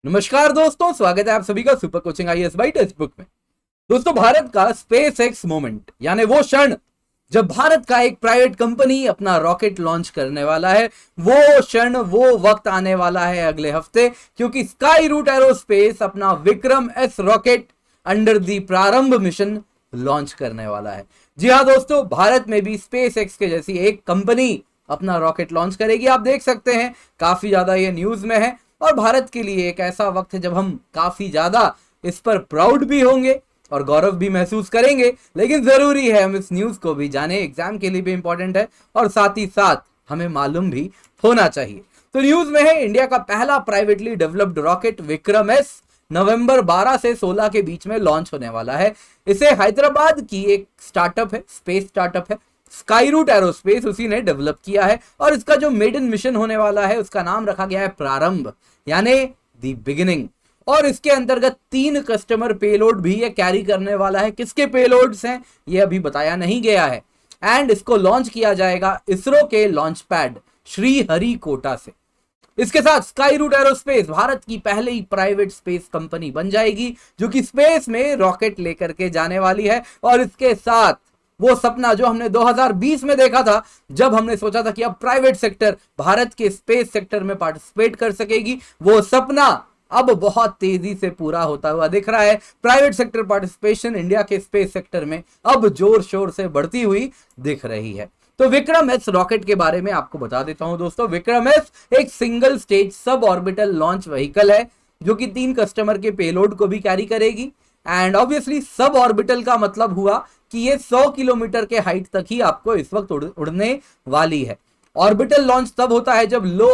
नमस्कार दोस्तों, स्वागत है आप सभी का super coaching IAS by text book में। दोस्तों, भारत का स्पेस एक्स मोमेंट यानी वो क्षण जब भारत का एक प्राइवेट कंपनी अपना रॉकेट लॉन्च करने वाला है, वो क्षण, वो वक्त आने वाला है अगले हफ्ते, क्योंकि स्काई रूट एरोस्पेस अपना Vikram S rocket under the प्रारंभ मिशन लॉन्च करने वाला है। जी हाँ दोस्तों, भारत में भी स्पेस एक्स के जैसी एक कंपनी अपना रॉकेट लॉन्च करेगी। आप देख सकते हैं काफी ज्यादा ये न्यूज में है और भारत के लिए एक ऐसा वक्त है जब हम काफी ज्यादा इस पर प्राउड भी होंगे और गौरव भी महसूस करेंगे। लेकिन जरूरी है हम इस न्यूज को भी जाने, एग्जाम के लिए भी इंपॉर्टेंट है और साथ ही साथ हमें मालूम भी होना चाहिए। तो न्यूज में है, इंडिया का पहला privately developed rocket Vikram S नवंबर 12 से 16 के बीच में लॉन्च होने वाला है। इसे हैदराबाद की एक स्टार्टअप है, स्पेस स्टार्टअप है, स्काई रूट एरोस्पेस, उसी ने डेवलप किया है। और इसका जो मेडन मिशन होने वाला है उसका नाम रखा गया है प्रारंभ, यानी दी बिगिनिंग। और इसके अंतर्गत 3 कस्टमर पेलोड भी ये कैरी करने वाला है। किसके पेलोड्स हैं ये अभी बताया नहीं गया है। एंड इसको लॉन्च किया जाएगा इसरो के लॉन्च पैड श्रीहरिकोटा से। इसके साथ स्काई रूट एरोस्पेस भारत की पहली प्राइवेट स्पेस कंपनी बन जाएगी जो कि स्पेस में रॉकेट लेकर के जाने वाली है। और इसके साथ वो सपना जो हमने 2020 में देखा था, जब हमने सोचा था कि अब प्राइवेट सेक्टर भारत के स्पेस सेक्टर में पार्टिसिपेट कर सकेगी, वो सपना अब बहुत तेजी से पूरा होता हुआ दिख रहा है। प्राइवेट सेक्टर पार्टिसिपेशन इंडिया के स्पेस सेक्टर में अब जोर शोर से बढ़ती हुई दिख रही है। तो विक्रम एस रॉकेट के बारे में आपको बता देता हूं दोस्तों। विक्रम एस एक single stage sub orbital launch vehicle है जो कि 3 कस्टमर के पेलोड को भी कैरी करेगी। एंड ऑब्वियसली सब ऑर्बिटल का मतलब हुआ कि ये 100 किलोमीटर के हाइट तक ही आपको इस वक्त उड़ने वाली है। ऑर्बिटल लॉन्च तब होता है जब लो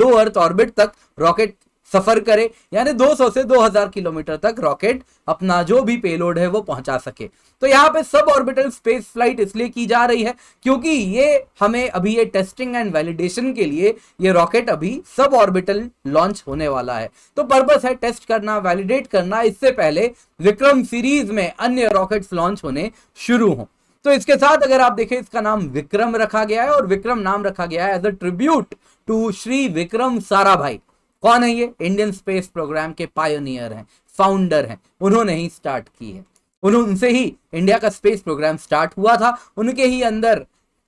अर्थ ऑर्बिट तक रॉकेट सफर करे, यानी 200 से 2000 किलोमीटर तक रॉकेट अपना जो भी पेलोड है वो पहुंचा सके। तो यहाँ पे सब ऑर्बिटल स्पेस फ्लाइट इसलिए की जा रही है क्योंकि ये हमें अभी ये टेस्टिंग एंड वैलिडेशन के लिए ये रॉकेट अभी सब ऑर्बिटल लॉन्च होने वाला है। तो पर्पस है टेस्ट करना, वैलिडेट करना, इससे पहले विक्रम सीरीज में अन्य रॉकेट्स लॉन्च होने शुरू हों। तो इसके साथ अगर आप देखें, इसका नाम विक्रम रखा गया है और विक्रम नाम रखा गया है as a tribute to Shri Vikram Sarabhai. कौन है ये? इंडियन स्पेस प्रोग्राम के पायोनियर हैं, फाउंडर हैं, उन्होंने ही स्टार्ट की है। उनसे ही इंडिया का स्पेस प्रोग्राम स्टार्ट हुआ था। उनके ही अंदर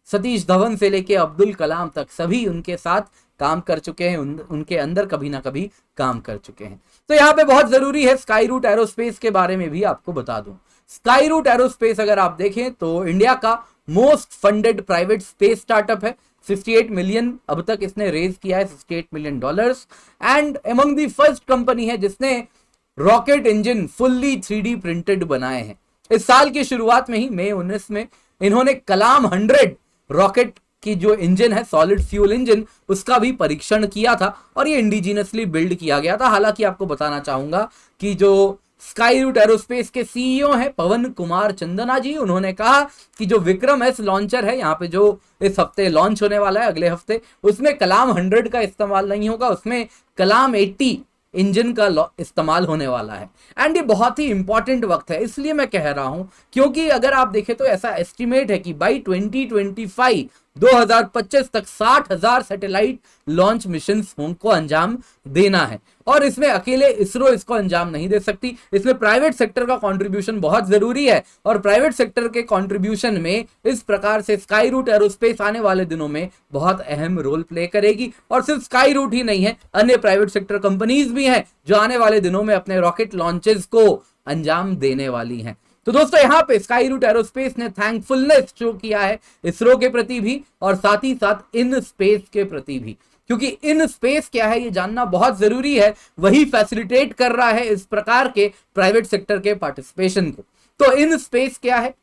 सतीश धवन से लेके अब्दुल कलाम तक सभी उनके साथ काम कर चुके हैं, उनके अंदर कभी ना कभी काम कर चुके हैं। तो यहाँ पे बहुत जरूरी है स्काई रूट एरोस्पेस के बारे में भी आपको बता दूं। स्काई रूट एरोस्पेस अगर आप देखें तो इंडिया का most funded private space startup है। 68 मिलियन अब तक इसने रेज किया है, $68 million. And among the first company है जिसने rocket engine fully 3D printed बनाए हैं। इस साल की शुरुआत में ही मई 19 में इन्होंने कलाम 100 रॉकेट की जो इंजन है, सॉलिड फ्यूल इंजन, उसका भी परीक्षण किया था और ये इंडिजिनसली बिल्ड किया गया था। हालांकि आपको बताना चाहूंगा कि जो स्काई रूट एरोस्पेस के सीईओ हैं पवन कुमार चंदना जी, उन्होंने कहा कि जो विक्रम एस लॉन्चर है यहाँ पे जो इस हफ्ते लॉन्च होने वाला है, अगले हफ्ते, उसमें कलाम 100 का इस्तेमाल नहीं होगा, उसमें कलाम 80 इंजन का इस्तेमाल होने वाला है। एंड ये बहुत ही इंपॉर्टेंट वक्त है, इसलिए मैं कह रहा हूं क्योंकि अगर आप देखें तो ऐसा एस्टिमेट है कि बाई 2025 तक 60,000 सैटेलाइट लॉन्च मिशन को अंजाम देना है। और इसमें अकेले इसरो इसको अंजाम नहीं दे सकती, इसमें प्राइवेट सेक्टर का कंट्रीब्यूशन बहुत जरूरी है। और प्राइवेट सेक्टर के कंट्रीब्यूशन में इस प्रकार से स्काई रूट एरोस्पेस आने वाले दिनों में बहुत अहम रोल प्ले करेगी। और सिर्फ स्काई रूट ही नहीं है, अन्य प्राइवेट सेक्टर कंपनीज भी हैं जो आने वाले दिनों में अपने रॉकेट लॉन्चेस को अंजाम देने वाली हैं। तो दोस्तों, यहाँ पे स्काई रूट एरोस्पेस ने थैंकफुलनेस शो किया है इसरो के प्रति भी और साथ ही साथ इन स्पेस के प्रति भी, क्योंकि इन स्पेस क्या है ये जानना बहुत जरूरी है। वही फैसिलिटेट कर रहा है इस प्रकार के प्राइवेट सेक्टर के पार्टिसिपेशन को। तो इन स्पेस क्या है?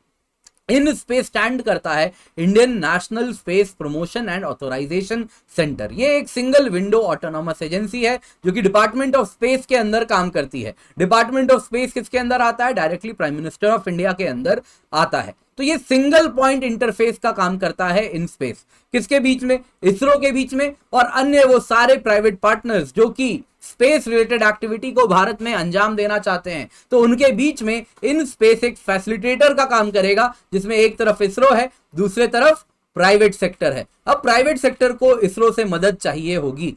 इन स्पेस स्टैंड करता है Indian national space promotion and authorisation centre. ये एक सिंगल विंडो ऑटोनॉमस एजेंसी है जो कि डिपार्टमेंट ऑफ स्पेस के अंदर काम करती है। डिपार्टमेंट ऑफ स्पेस किसके अंदर आता है? Directly prime minister of India के अंदर आता है। तो ये सिंगल पॉइंट इंटरफेस का काम करता है इन स्पेस। किसके बीच में? इसरो के बीच में और अन्य वो सारे प्राइवेट पार्टनर्स जो कि स्पेस रिलेटेड एक्टिविटी को भारत में अंजाम देना चाहते हैं, तो उनके बीच में इन स्पेस एक फैसिलिटेटर का काम करेगा, जिसमें एक तरफ इसरो है, दूसरे तरफ प्राइवेट सेक्टर है। अब प्राइवेट सेक्टर को इसरो से मदद चाहिए होगी,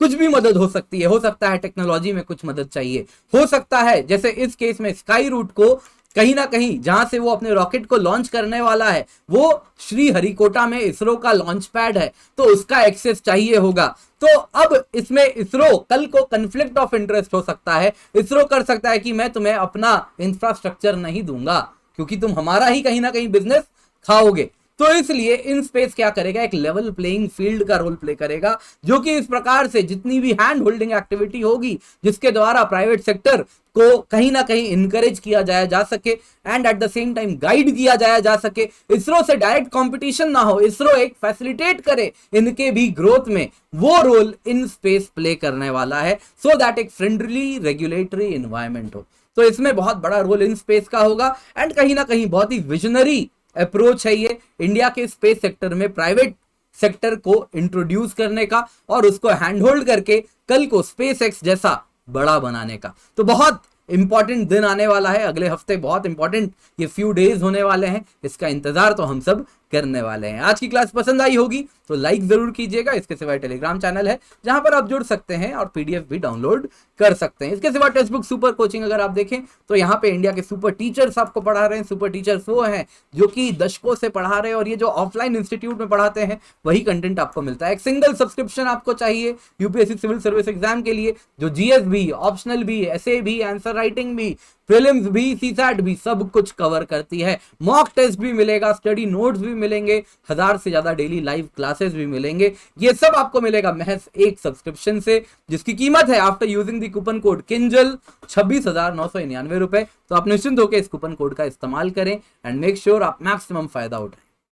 कुछ भी मदद हो सकती है, हो सकता है टेक्नोलॉजी में कुछ मदद चाहिए, हो सकता है जैसे इस केस में स्काई रूट को कहीं ना कहीं जहां से वो अपने रॉकेट को लॉन्च करने वाला है वो श्री हरिकोटा में इसरो का लॉन्च पैड है, तो उसका एक्सेस चाहिए होगा। तो अब इसमें इसरो कल को कन्फ्लिक्ट ऑफ इंटरेस्ट हो सकता है। इसरो कर सकता है कि मैं तुम्हें अपना इंफ्रास्ट्रक्चर नहीं दूंगा क्योंकि तुम हमारा ही कहीं ना कहीं बिजनेस खाओगे। तो इसलिए इन स्पेस क्या करेगा, एक लेवल प्लेइंग फील्ड का रोल प्ले करेगा, जो कि इस प्रकार से जितनी भी हैंड होल्डिंग एक्टिविटी होगी जिसके द्वारा प्राइवेट सेक्टर को कहीं ना कहीं इनकरेज किया जाया जा सके and at the same time guide किया जाया जा सके, इसरो से डायरेक्ट कंपटीशन ना हो, इसरो एक फैसिलिटेट करे इनके भी ग्रोथ में, वो रोल इन स्पेस प्ले करने वाला है सो दैट एक फ्रेंडली रेगुलेटरी एनवायरमेंट हो। तो इसमें बहुत बड़ा रोल इन स्पेस का होगा एंड कहीं ना कहीं बहुत ही विजनरी अप्रोच है ये इंडिया के स्पेस सेक्टर में प्राइवेट सेक्टर को इंट्रोड्यूस करने का और उसको हैंड होल्ड करके कल को स्पेस एक्स जैसा बड़ा बनाने का। तो बहुत इंपॉर्टेंट दिन आने वाला है, अगले हफ्ते बहुत इंपॉर्टेंट ये फ्यू डेज होने वाले हैं, इसका इंतजार तो हम सब करने वाले हैं। आज की क्लास पसंद आई होगी तो लाइक जरूर कीजिएगा। इसके सिवाय टेलीग्राम चैनल है जहां पर आप जुड़ सकते हैं और पीडीएफ भी डाउनलोड कर सकते हैं। इसके सिवा टेक्स्ट बुक सुपर कोचिंग अगर आप देखें तो यहाँ पे इंडिया के सुपर टीचर्स आपको पढ़ा रहे हैं। सुपर टीचर्स वो हैं जो कि दशकों से पढ़ा रहे हैं और ये जो ऑफलाइन इंस्टीट्यूट में पढ़ाते हैं वही कंटेंट आपको मिलता है। एक सिंगल सब्सक्रिप्शन आपको चाहिए यूपीएससी सिविल सर्विस एग्जाम के लिए, जो जीएस भी, ऑप्शनल भी, एसए भी, आंसर राइटिंग भी, प्रीलिम्स भी, सीसैट भी सब कुछ कवर करती है। मॉक टेस्ट भी मिलेगा, स्टडी नोट्स भी मिलेंगे, 1000 से ज्यादा डेली लाइव क्लासेस भी मिलेंगे। ये सब आपको मिलेगा महज एक सब्सक्रिप्शन से, जिसकी कीमत है after using the coupon code Kinjal 26,999 रुपए। तो आप निश्चिंत होकर इस कूपन कोड का इस्तेमाल करें एंड मेक श्योर आप मैक्सिमम फायदा उठाएं।